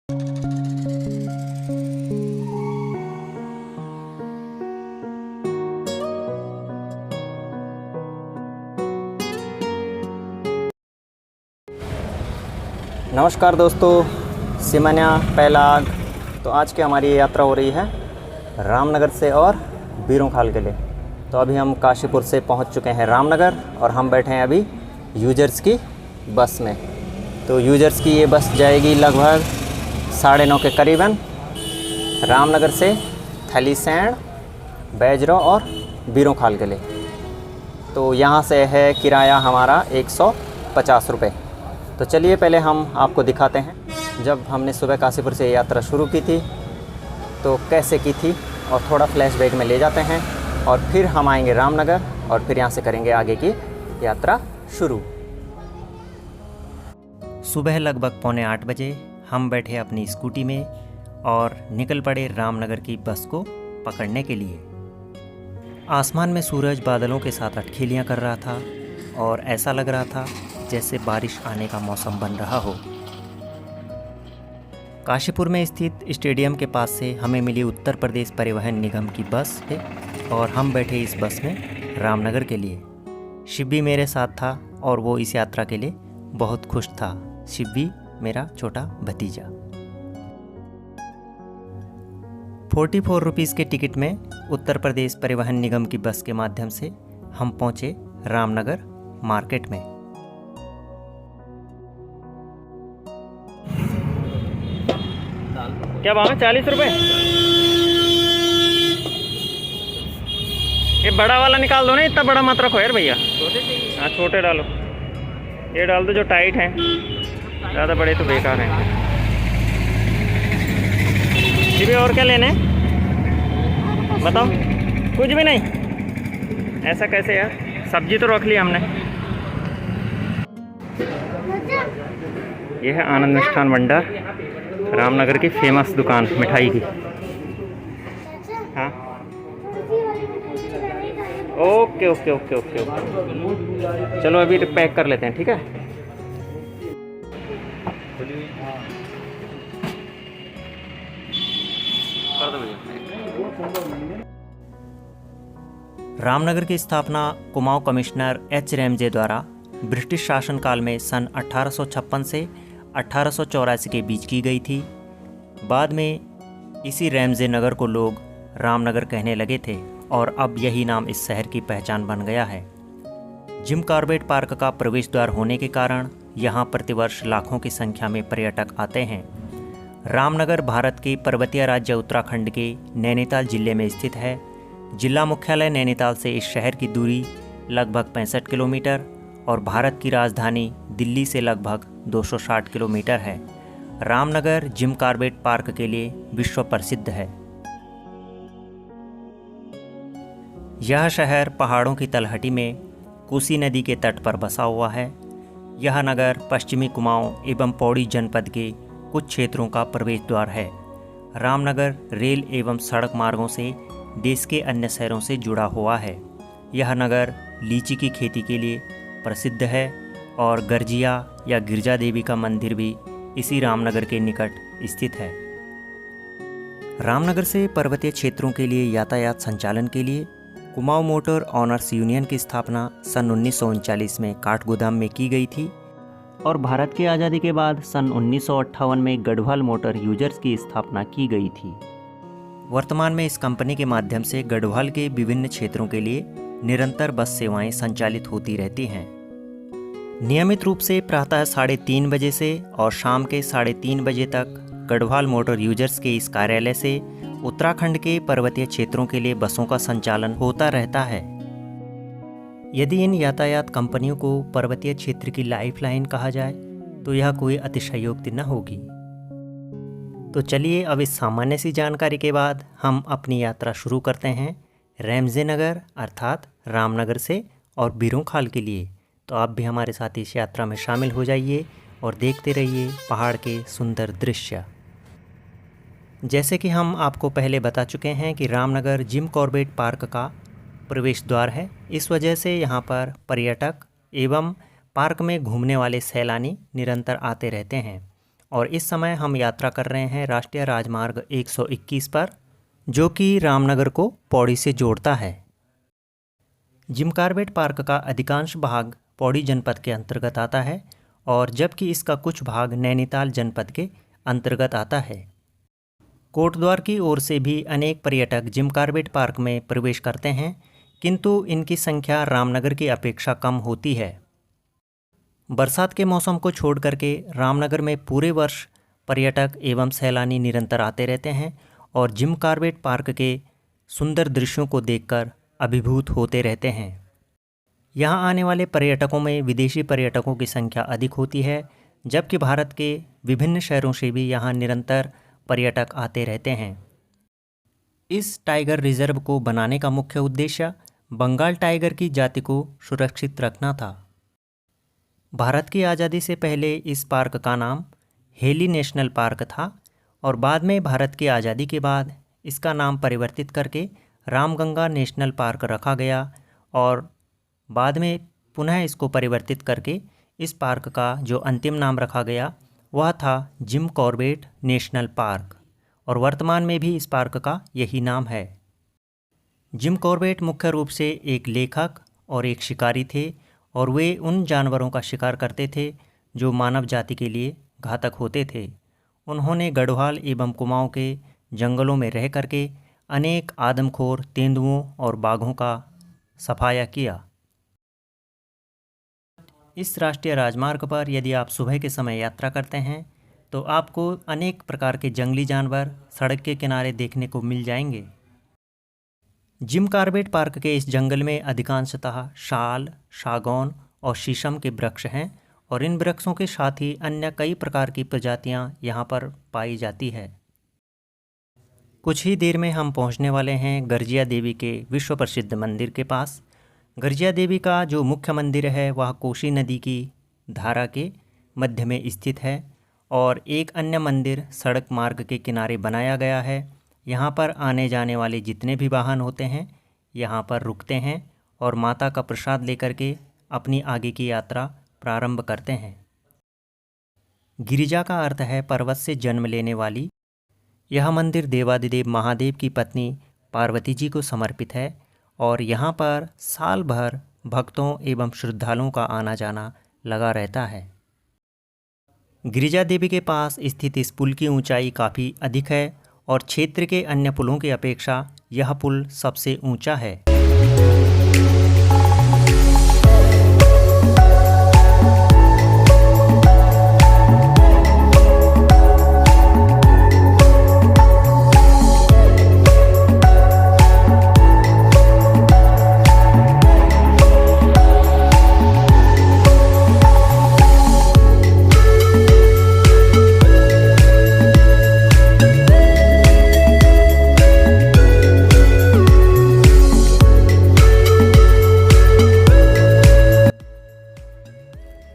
नमस्कार दोस्तों, सिमन्या पैलाग। तो आज की हमारी यात्रा हो रही है रामनगर से और बीरोंखाल के लिए। तो अभी हम काशीपुर से पहुंच चुके हैं रामनगर और हम बैठे हैं अभी यूजर्स की बस में। तो यूजर्स की ये बस जाएगी लगभग 9:30 के करीबन रामनगर से थलीसैंण, बैजरा और बीरोंखाल के लिए। तो यहाँ से है किराया हमारा 150 रुपये। तो चलिए पहले हम आपको दिखाते हैं जब हमने सुबह काशीपुर से यात्रा शुरू की थी तो कैसे की थी, और थोड़ा फ्लैशबैक में ले जाते हैं और फिर हम आएंगे रामनगर और फिर यहाँ से करेंगे आगे की यात्रा शुरू। सुबह लगभग 7:45 बजे हम बैठे अपनी स्कूटी में और निकल पड़े रामनगर की बस को पकड़ने के लिए। आसमान में सूरज बादलों के साथ अटखेलियाँ कर रहा था और ऐसा लग रहा था जैसे बारिश आने का मौसम बन रहा हो। काशीपुर में स्थित स्टेडियम के पास से हमें मिली उत्तर प्रदेश परिवहन निगम की बस है और हम बैठे इस बस में रामनगर के लिए। शिब्बी मेरे साथ था और वो इस यात्रा के लिए बहुत खुश था। शिब्बी मेरा छोटा भतीजा। 44 रुपीज़ के टिकट में उत्तर प्रदेश परिवहन निगम की बस के माध्यम से हम पहुँचे रामनगर मार्केट में। क्या भाव है? 40 रुपये। ये बड़ा वाला निकाल दो ना, इतना बड़ा मत रखो यार भैया। हाँ छोटे डालो, ये डाल दो जो टाइट हैं, ज़्यादा बड़े तो बेकार हैं। जी और क्या लेने बताओ? कुछ भी नहीं? ऐसा कैसे यार, सब्जी तो रख ली हमने। ये है आनंद मिष्ठान भंडार, रामनगर की फेमस दुकान मिठाई की। हाँ okay okay okay okay okay, चलो अभी पैक कर लेते हैं, ठीक है। कर दो भैया। रामनगर की स्थापना कुमाऊं कमिश्नर एच रैमजे द्वारा ब्रिटिश शासनकाल में सन 1856 से 1884 के बीच की गई थी। बाद में इसी रैमजे नगर को लोग रामनगर कहने लगे थे और अब यही नाम इस शहर की पहचान बन गया है। जिम कॉर्बेट पार्क का प्रवेश द्वार होने के कारण यहाँ प्रतिवर्ष लाखों की संख्या में पर्यटक आते हैं। रामनगर भारत के पर्वतीय राज्य उत्तराखंड के नैनीताल जिले में स्थित है। जिला मुख्यालय नैनीताल से इस शहर की दूरी लगभग 65 किलोमीटर और भारत की राजधानी दिल्ली से लगभग 260 किलोमीटर है। रामनगर जिम कॉर्बेट पार्क के लिए विश्व प्रसिद्ध है। यह शहर पहाड़ों की तलहटी में कोसी नदी के तट पर बसा हुआ है। यह नगर पश्चिमी कुमाऊं एवं पौड़ी जनपद के कुछ क्षेत्रों का प्रवेश द्वार है। रामनगर रेल एवं सड़क मार्गों से देश के अन्य शहरों से जुड़ा हुआ है। यह नगर लीची की खेती के लिए प्रसिद्ध है और गर्जिया या गिरजा देवी का मंदिर भी इसी रामनगर के निकट स्थित है। रामनगर से पर्वतीय क्षेत्रों के लिए यातायात संचालन के लिए कुमाऊं मोटर ऑनर्स यूनियन की स्थापना सन 1939 में काठगोदाम में की गई थी और भारत की आज़ादी के बाद सन 1958 में गढ़वाल मोटर यूजर्स की स्थापना की गई थी। वर्तमान में इस कंपनी के माध्यम से गढ़वाल के विभिन्न क्षेत्रों के लिए निरंतर बस सेवाएं संचालित होती रहती हैं। नियमित रूप से प्रातः 3:30 बजे से और शाम के 3:30 बजे तक गढ़वाल मोटर यूजर्स के इस कार्यालय से उत्तराखंड के पर्वतीय क्षेत्रों के लिए बसों का संचालन होता रहता है। यदि इन यातायात कंपनियों को पर्वतीय क्षेत्र की लाइफलाइन कहा जाए तो यह कोई अतिशयोक्ति न होगी। तो चलिए अब इस सामान्य सी जानकारी के बाद हम अपनी यात्रा शुरू करते हैं रैमजे नगर अर्थात रामनगर से और बीरोंखाल के लिए। तो आप भी हमारे साथ इस यात्रा में शामिल हो जाइए और देखते रहिए पहाड़ के सुंदर दृश्य। जैसे कि हम आपको पहले बता चुके हैं कि रामनगर जिम कॉर्बेट पार्क का प्रवेश द्वार है। इस वजह से यहाँ पर पर्यटक एवं पार्क में घूमने वाले सैलानी निरंतर आते रहते हैं और इस समय हम यात्रा कर रहे हैं राष्ट्रीय राजमार्ग 121 पर, जो कि रामनगर को पौड़ी से जोड़ता है। जिम कॉर्बेट पार्क का अधिकांश भाग पौड़ी जनपद के अंतर्गत आता है और जबकि इसका कुछ भाग नैनीताल जनपद के अंतर्गत आता है। कोटद्वार की ओर से भी अनेक पर्यटक जिम कॉर्बेट पार्क में प्रवेश करते हैं, किंतु इनकी संख्या रामनगर की अपेक्षा कम होती है। बरसात के मौसम को छोड़ करके रामनगर में पूरे वर्ष पर्यटक एवं सैलानी निरंतर आते रहते हैं और जिम कॉर्बेट पार्क के सुंदर दृश्यों को देखकर अभिभूत होते रहते हैं। यहाँ आने वाले पर्यटकों में विदेशी पर्यटकों की संख्या अधिक होती है, जबकि भारत के विभिन्न शहरों से भी यहाँ निरंतर पर्यटक आते रहते हैं। इस टाइगर रिजर्व को बनाने का मुख्य उद्देश्य बंगाल टाइगर की जाति को सुरक्षित रखना था। भारत की आज़ादी से पहले इस पार्क का नाम हेली नेशनल पार्क था और बाद में भारत की आज़ादी के बाद इसका नाम परिवर्तित करके रामगंगा नेशनल पार्क रखा गया और बाद में पुनः इसको परिवर्तित करके इस पार्क का जो अंतिम नाम रखा गया वह था जिम कॉर्बेट नेशनल पार्क और वर्तमान में भी इस पार्क का यही नाम है। जिम कॉर्बेट मुख्य रूप से एक लेखक और एक शिकारी थे और वे उन जानवरों का शिकार करते थे जो मानव जाति के लिए घातक होते थे। उन्होंने गढ़वाल एवं कुमाऊं के जंगलों में रह करके अनेक आदमखोर तेंदुओं और बाघों का सफाया किया। इस राष्ट्रीय राजमार्ग पर यदि आप सुबह के समय यात्रा करते हैं तो आपको अनेक प्रकार के जंगली जानवर सड़क के किनारे देखने को मिल जाएंगे। जिम कॉर्बेट पार्क के इस जंगल में अधिकांशतः शाल, सागौन और शीशम के वृक्ष हैं और इन वृक्षों के साथ ही अन्य कई प्रकार की प्रजातियां यहां पर पाई जाती है। कुछ ही देर में हम पहुंचने वाले हैं गर्जिया देवी के विश्व प्रसिद्ध मंदिर के पास। गर्जिया देवी का जो मुख्य मंदिर है वह कोसी नदी की धारा के मध्य में स्थित है और एक अन्य मंदिर सड़क मार्ग के किनारे बनाया गया है। यहाँ पर आने जाने वाले जितने भी वाहन होते हैं यहाँ पर रुकते हैं और माता का प्रसाद लेकर के अपनी आगे की यात्रा प्रारंभ करते हैं। गिरिजा का अर्थ है पर्वत से जन्म लेने वाली। यह मंदिर देवादिदेव महादेव की पत्नी पार्वती जी को समर्पित है और यहाँ पर साल भर भक्तों एवं श्रद्धालुओं का आना जाना लगा रहता है। गिरिजा देवी के पास स्थित इस पुल की ऊंचाई काफ़ी अधिक है और क्षेत्र के अन्य पुलों की अपेक्षा यह पुल सबसे ऊंचा है।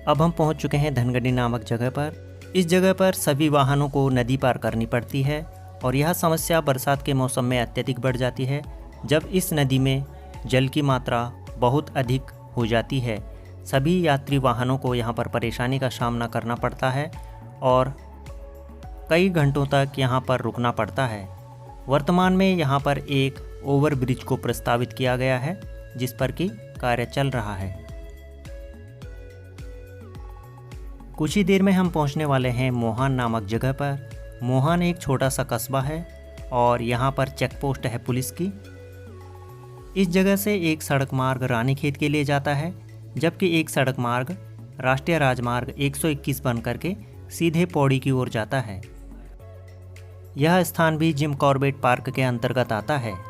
अब हम पहुंच चुके हैं धनगढ़ी नामक जगह पर। इस जगह पर सभी वाहनों को नदी पार करनी पड़ती है और यह समस्या बरसात के मौसम में अत्यधिक बढ़ जाती है, जब इस नदी में जल की मात्रा बहुत अधिक हो जाती है। सभी यात्री वाहनों को यहाँ पर परेशानी का सामना करना पड़ता है और कई घंटों तक यहाँ पर रुकना पड़ता है। वर्तमान में यहाँ पर एक ओवरब्रिज को प्रस्तावित किया गया है जिस पर कि कार्य चल रहा है। कुछ ही देर में हम पहुंचने वाले हैं मोहान नामक जगह पर। मोहान एक छोटा सा कस्बा है और यहाँ पर चेक पोस्ट है पुलिस की। इस जगह से एक सड़क मार्ग रानीखेत के लिए जाता है, जबकि एक सड़क मार्ग राष्ट्रीय राजमार्ग 121 बन करके सीधे पौड़ी की ओर जाता है। यह स्थान भी जिम कॉर्बेट पार्क के अंतर्गत आता है।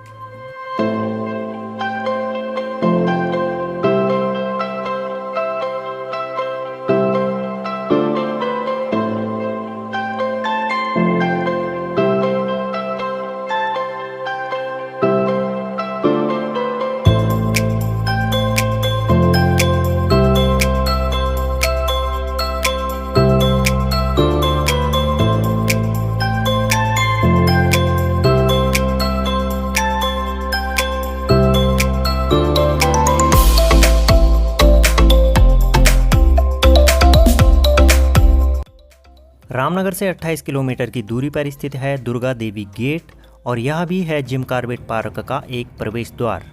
रामनगर से 28 किलोमीटर की दूरी पर स्थित है दुर्गा देवी गेट और यह भी है जिम कॉर्बेट पार्क का एक प्रवेश द्वार।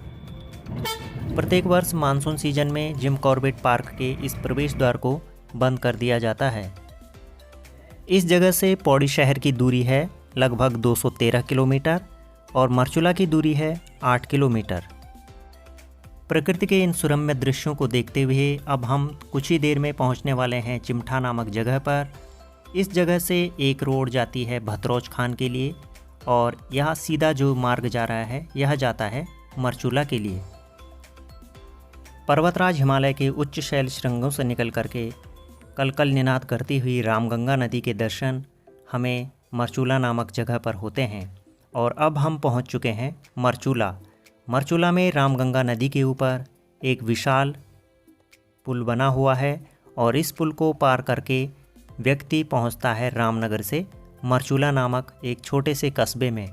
प्रत्येक वर्ष मानसून सीजन में जिम कॉर्बेट पार्क के इस प्रवेश द्वार को बंद कर दिया जाता है। इस जगह से पौड़ी शहर की दूरी है लगभग 213 किलोमीटर और मरचुला की दूरी है 8 किलोमीटर। प्रकृति के इन सुरम्य दृश्यों को देखते हुए अब हम कुछ ही देर में पहुंचने वाले हैं चिमठा नामक जगह पर। इस जगह से एक रोड जाती है भतरौज खान के लिए और यह सीधा जो मार्ग जा रहा है यह जाता है मरचुला के लिए। पर्वतराज हिमालय के उच्च शैल श्रृंगों से निकल करके कलकल निनाद करती हुई रामगंगा नदी के दर्शन हमें मरचुला नामक जगह पर होते हैं। और अब हम पहुंच चुके हैं मरचुला। मरचुला में रामगंगा नदी के ऊपर एक विशाल पुल बना हुआ है और इस पुल को पार करके व्यक्ति पहुंचता है रामनगर से मरचुला नामक एक छोटे से कस्बे में।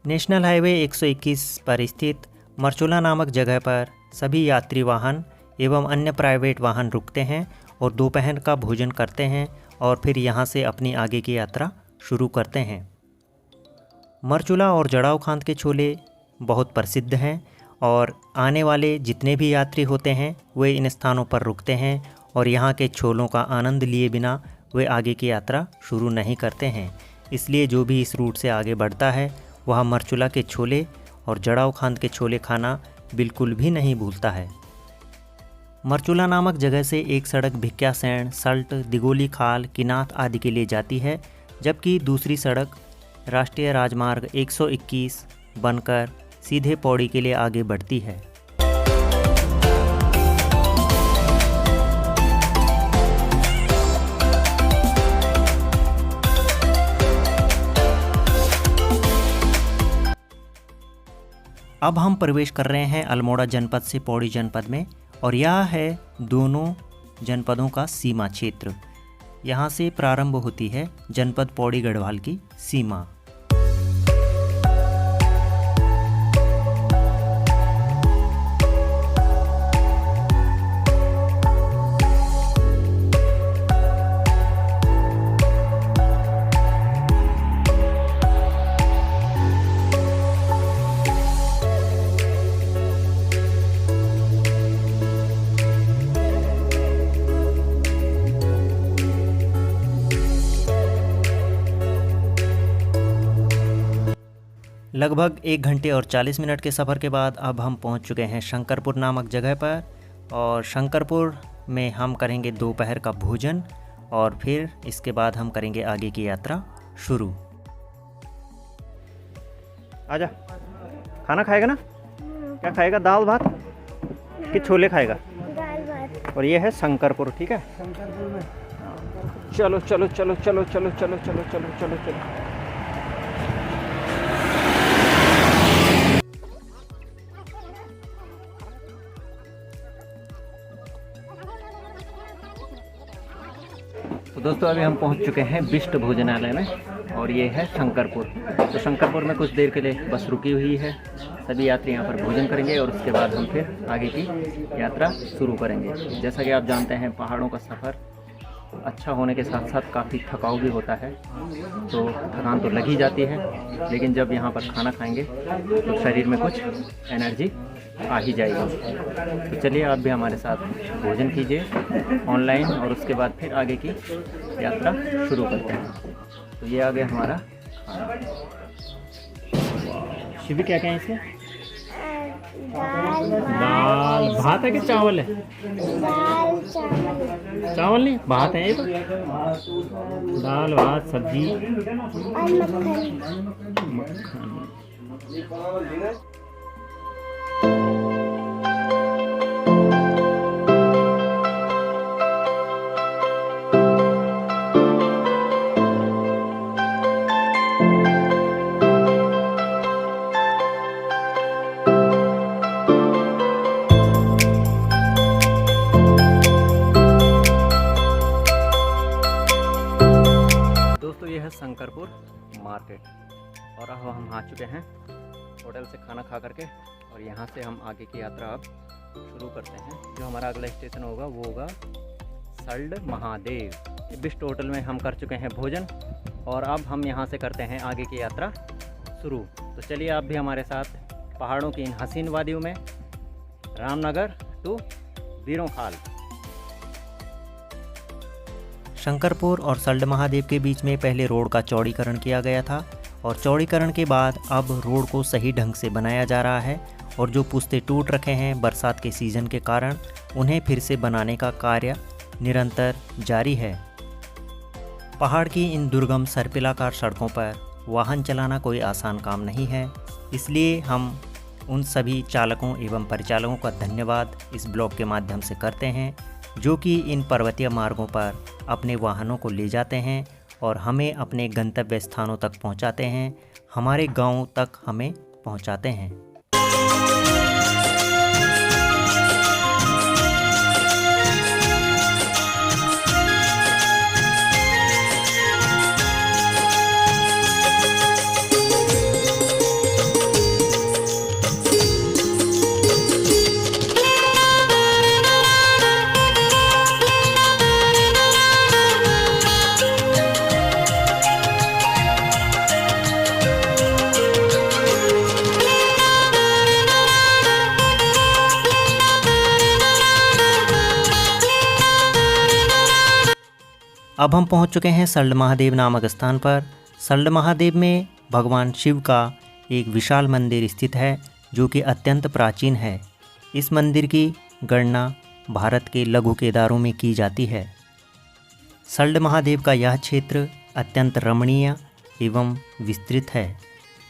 नेशनल हाईवे 121 पर स्थित मरचुला नामक जगह पर सभी यात्री वाहन एवं अन्य प्राइवेट वाहन रुकते हैं और दोपहर का भोजन करते हैं और फिर यहाँ से अपनी आगे की यात्रा शुरू करते हैं। मरचुला और जड़ाव खांद के छोले बहुत प्रसिद्ध हैं और आने वाले जितने भी यात्री होते हैं वे इन स्थानों पर रुकते हैं और यहाँ के छोलों का आनंद लिए बिना वे आगे की यात्रा शुरू नहीं करते हैं। इसलिए जो भी इस रूट से आगे बढ़ता है वह मरचुला के छोले और जड़ाव खांद के छोले खाना बिल्कुल भी नहीं भूलता है। मरचुला नामक जगह से एक सड़क भिक्यासैंण, सल्ट, दिगोली खाल, किनाथ आदि के लिए जाती है, जबकि दूसरी सड़क राष्ट्रीय राजमार्ग 121 बनकर सीधे पौड़ी के लिए आगे बढ़ती है। अब हम प्रवेश कर रहे हैं अल्मोड़ा जनपद से पौड़ी जनपद में और यह है दोनों जनपदों का सीमा क्षेत्र। यहाँ से प्रारंभ होती है जनपद पौड़ी गढ़वाल की सीमा। लगभग 1 घंटे और 40 मिनट के सफ़र के बाद अब हम पहुंच चुके हैं शंकरपुर नामक जगह पर और शंकरपुर में हम करेंगे दोपहर का भोजन और फिर इसके बाद हम करेंगे आगे की यात्रा शुरू। आजा, खाना खाएगा ना? क्या खाएगा, दाल भात कि छोले खाएगा? दाल भात। और ये है शंकरपुर, ठीक है। शंकरपुर में चलो चलो चलो चलो चलो चलो चलो चलो चलो चलो। तो दोस्तों अभी हम पहुंच चुके हैं बिष्ट भोजनालय में और ये है शंकरपुर। तो शंकरपुर में कुछ देर के लिए बस रुकी हुई है। सभी यात्री यहाँ पर भोजन करेंगे और उसके बाद हम फिर आगे की यात्रा शुरू करेंगे। जैसा कि आप जानते हैं पहाड़ों का सफ़र अच्छा होने के साथ साथ काफ़ी थकाऊ भी होता है, तो थकान तो लग ही जाती है, लेकिन जब यहाँ पर खाना खाएंगे तो शरीर में कुछ एनर्जी आ ही जाएगी। तो चलिए आप भी हमारे साथ भोजन कीजिए ऑनलाइन और उसके बाद फिर आगे की यात्रा शुरू करते हैं। तो ये आ गया हमारा खाना। शिवी क्या क्या है इसमें? दाल भात है कि चावल है? दाल चावल। चावल नहीं, भात है ये तो। दाल भात सब्जी और मक्खन। मक्खन। दोस्तों ये है शंकरपुर मार्केट और अब हम आ चुके हैं होटल से खाना खा करके और यहाँ से हम आगे की यात्रा अब शुरू करते हैं। जो हमारा अगला स्टेशन होगा वो होगा सल्ड महादेव। बिस्ट होटल में हम कर चुके हैं भोजन और अब हम यहाँ से करते हैं आगे की यात्रा शुरू। तो चलिए आप भी हमारे साथ पहाड़ों की इन हसीन वादियों में रामनगर टू वीरों खाल। शंकरपुर और सल्ड महादेव के बीच में पहले रोड का चौड़ीकरण किया गया था और चौड़ीकरण के बाद अब रोड को सही ढंग से बनाया जा रहा है और जो पुस्ते टूट रखे हैं बरसात के सीज़न के कारण उन्हें फिर से बनाने का कार्य निरंतर जारी है। पहाड़ की इन दुर्गम सर्पिलाकार सड़कों पर वाहन चलाना कोई आसान काम नहीं है, इसलिए हम उन सभी चालकों एवं परिचालकों का धन्यवाद इस ब्लॉग के माध्यम से करते हैं जो कि इन पर्वतीय मार्गों पर अपने वाहनों को ले जाते हैं और हमें अपने गंतव्य स्थानों तक पहुंचाते हैं, हमारे गांव तक हमें पहुंचाते हैं। अब हम पहुंच चुके हैं सल्ड महादेव नामक स्थान पर। सल्ड महादेव में भगवान शिव का एक विशाल मंदिर स्थित है जो कि अत्यंत प्राचीन है। इस मंदिर की गणना भारत के लघु केदारों में की जाती है। सल्ड महादेव का यह क्षेत्र अत्यंत रमणीय एवं विस्तृत है।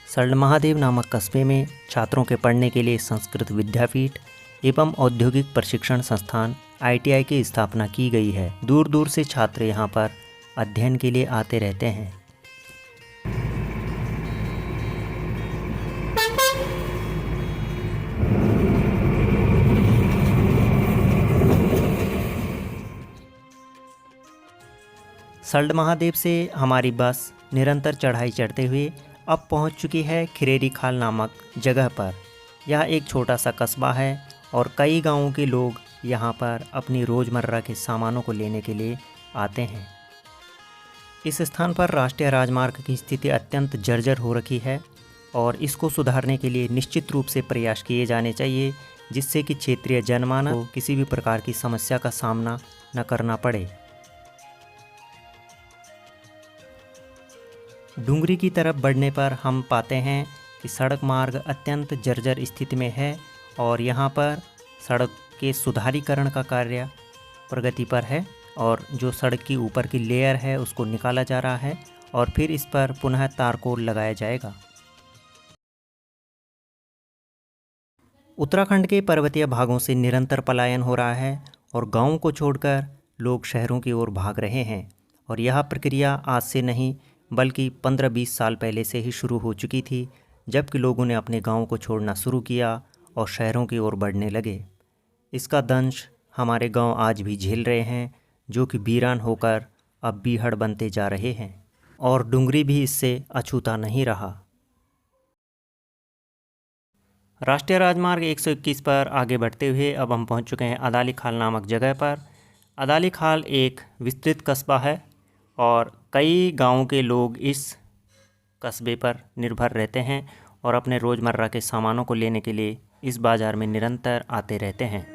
सल्ड महादेव नामक कस्बे में छात्रों के पढ़ने के लिए संस्कृत विद्यापीठ एवं औद्योगिक प्रशिक्षण संस्थान ITI की स्थापना की गई है। दूर दूर से छात्र यहाँ पर अध्ययन के लिए आते रहते हैं। सल्ड महादेव से हमारी बस निरंतर चढ़ाई चढ़ते हुए अब पहुँच चुकी है खिरेरी खाल नामक जगह पर। यह एक छोटा सा कस्बा है और कई गांवों के लोग यहाँ पर अपनी रोज़मर्रा के सामानों को लेने के लिए आते हैं। इस स्थान पर राष्ट्रीय राजमार्ग की स्थिति अत्यंत जर्जर हो रखी है और इसको सुधारने के लिए निश्चित रूप से प्रयास किए जाने चाहिए जिससे कि क्षेत्रीय जनमानस को किसी भी प्रकार की समस्या का सामना न करना पड़े। डुंगरी की तरफ बढ़ने पर हम पाते हैं कि सड़क मार्ग अत्यंत जर्जर स्थिति में है और यहाँ पर सड़क के सुधारीकरण का कार्य प्रगति पर है और जो सड़क की ऊपर की लेयर है उसको निकाला जा रहा है और फिर इस पर पुनः तारकोल लगाया जाएगा। उत्तराखंड के पर्वतीय भागों से निरंतर पलायन हो रहा है और गांवों को छोड़कर लोग शहरों की ओर भाग रहे हैं और यह प्रक्रिया आज से नहीं बल्कि 15-20 साल पहले से ही शुरू हो चुकी थी, जबकि लोगों ने अपने गाँव को छोड़ना शुरू किया और शहरों की ओर बढ़ने लगे। इसका दंश हमारे गांव आज भी झेल रहे हैं जो कि वीरान होकर अब बीहड़ बनते जा रहे हैं और डुंगरी भी इससे अछूता नहीं रहा। राष्ट्रीय राजमार्ग 121 पर आगे बढ़ते हुए अब हम पहुंच चुके हैं अदाली खाल नामक जगह पर। अदाली खाल एक विस्तृत कस्बा है और कई गांवों के लोग इस कस्बे पर निर्भर रहते हैं और अपने रोज़मर्रा के सामानों को लेने के लिए इस बाज़ार में निरंतर आते रहते हैं।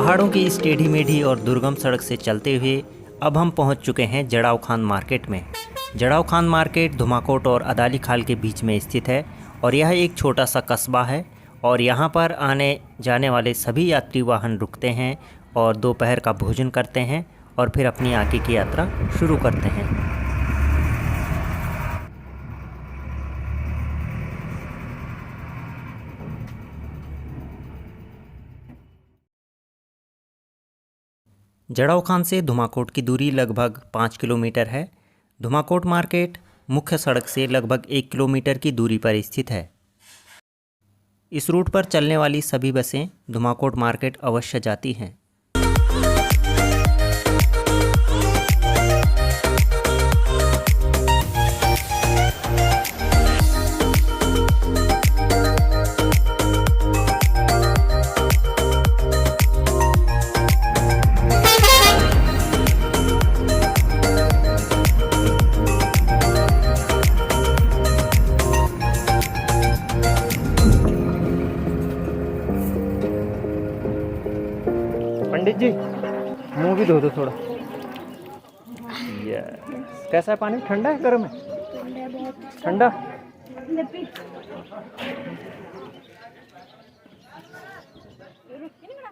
पहाड़ों की इस टेढ़ी मेढ़ी और दुर्गम सड़क से चलते हुए अब हम पहुंच चुके हैं जड़ाव खान मार्केट में। जड़ाव खान मार्केट धुमाकोट और अदाली खाल के बीच में स्थित है और यह एक छोटा सा कस्बा है और यहाँ पर आने जाने वाले सभी यात्री वाहन रुकते हैं और दोपहर का भोजन करते हैं और फिर अपनी आगे की यात्रा शुरू करते हैं। जड़ाव खान से धुमाकोट की दूरी लगभग 5 किलोमीटर है। धुमाकोट मार्केट मुख्य सड़क से लगभग 1 किलोमीटर की दूरी पर स्थित है। इस रूट पर चलने वाली सभी बसें धुमाकोट मार्केट अवश्य जाती हैं। पंडित जी मुंह भी धो दो थोड़ा। कैसा है पानी? ठंडा है गर्म है? ठंडा।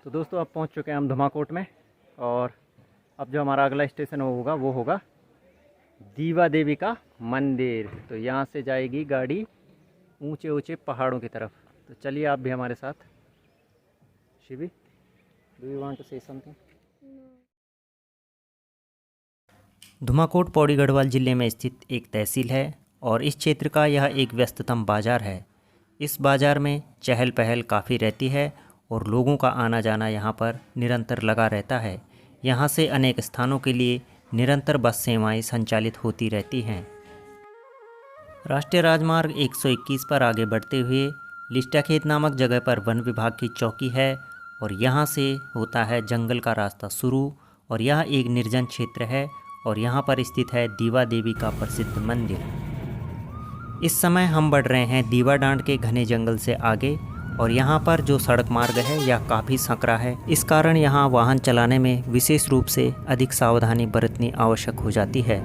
तो दोस्तों अब पहुंच चुके हैं हम धुमाकोट में और अब जो हमारा अगला स्टेशन होगा वो होगा दीवा देवी का मंदिर। तो यहाँ से जाएगी गाड़ी ऊंचे ऊंचे पहाड़ों की तरफ। तो चलिए आप भी हमारे साथ। Shivi, do you want to say something? Dhumakot Pauri Garhwal ज़िले में स्थित एक तहसील है और इस क्षेत्र का यह एक व्यस्ततम बाज़ार है। इस बाज़ार में चहल पहल काफ़ी रहती है और लोगों का आना जाना यहाँ पर निरंतर लगा रहता है। यहाँ से अनेक स्थानों के लिए निरंतर बस सेवाएं संचालित होती रहती हैं। राष्ट्रीय राजमार्ग 121 पर आगे बढ़ते हुए लिस्टाखेत नामक जगह पर वन विभाग की चौकी है और यहाँ से होता है जंगल का रास्ता शुरू और यह एक निर्जन क्षेत्र है और यहाँ पर स्थित है दीवा देवी का प्रसिद्ध मंदिर। इस समय हम बढ़ रहे हैं दीवा डांड के घने जंगल से आगे और यहाँ पर जो सड़क मार्ग है यह काफ़ी संकरा है। इस कारण यहाँ वाहन चलाने में विशेष रूप से अधिक सावधानी बरतनी आवश्यक हो जाती है।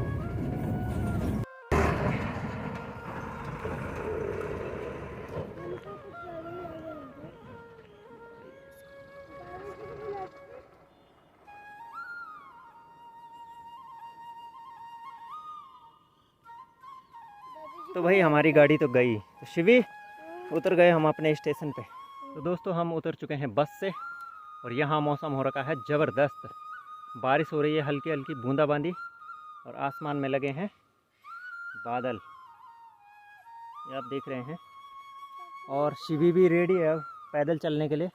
तो भाई हमारी गाड़ी तो गई। तो शिवी उतर गए हम अपने स्टेशन पे। तो दोस्तों हम उतर चुके हैं बस से और यहाँ मौसम हो रखा है ज़बरदस्त। बारिश हो रही है, हल्की हल्की बूंदाबांदी और आसमान में लगे हैं बादल, ये आप देख रहे हैं। और शिवी भी रेडी है अब पैदल चलने के लिए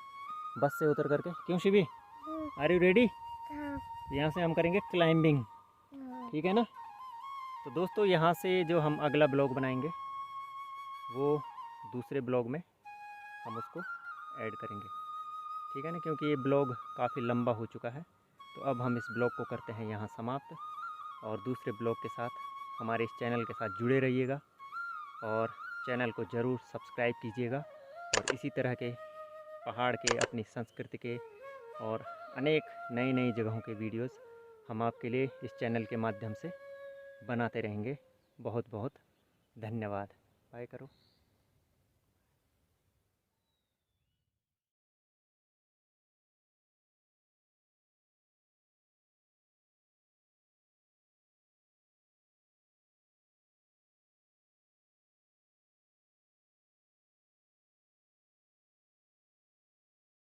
बस से उतर करके। क्यों शिवी, आर यू रेडी? यहाँ से हम करेंगे क्लाइंबिंग, ठीक है ना? तो दोस्तों यहाँ से जो हम अगला ब्लॉग बनाएंगे वो दूसरे ब्लॉग में हम उसको ऐड करेंगे, ठीक है ना? क्योंकि ये ब्लॉग काफ़ी लंबा हो चुका है। तो अब हम इस ब्लॉग को करते हैं यहाँ समाप्त और दूसरे ब्लॉग के साथ हमारे इस चैनल के साथ जुड़े रहिएगा और चैनल को ज़रूर सब्सक्राइब कीजिएगा। और इसी तरह के पहाड़ के, अपनी संस्कृति के और अनेक नई नई जगहों के वीडियोस हम आपके लिए इस चैनल के माध्यम से बनाते रहेंगे। बहुत बहुत धन्यवाद। बाय करो।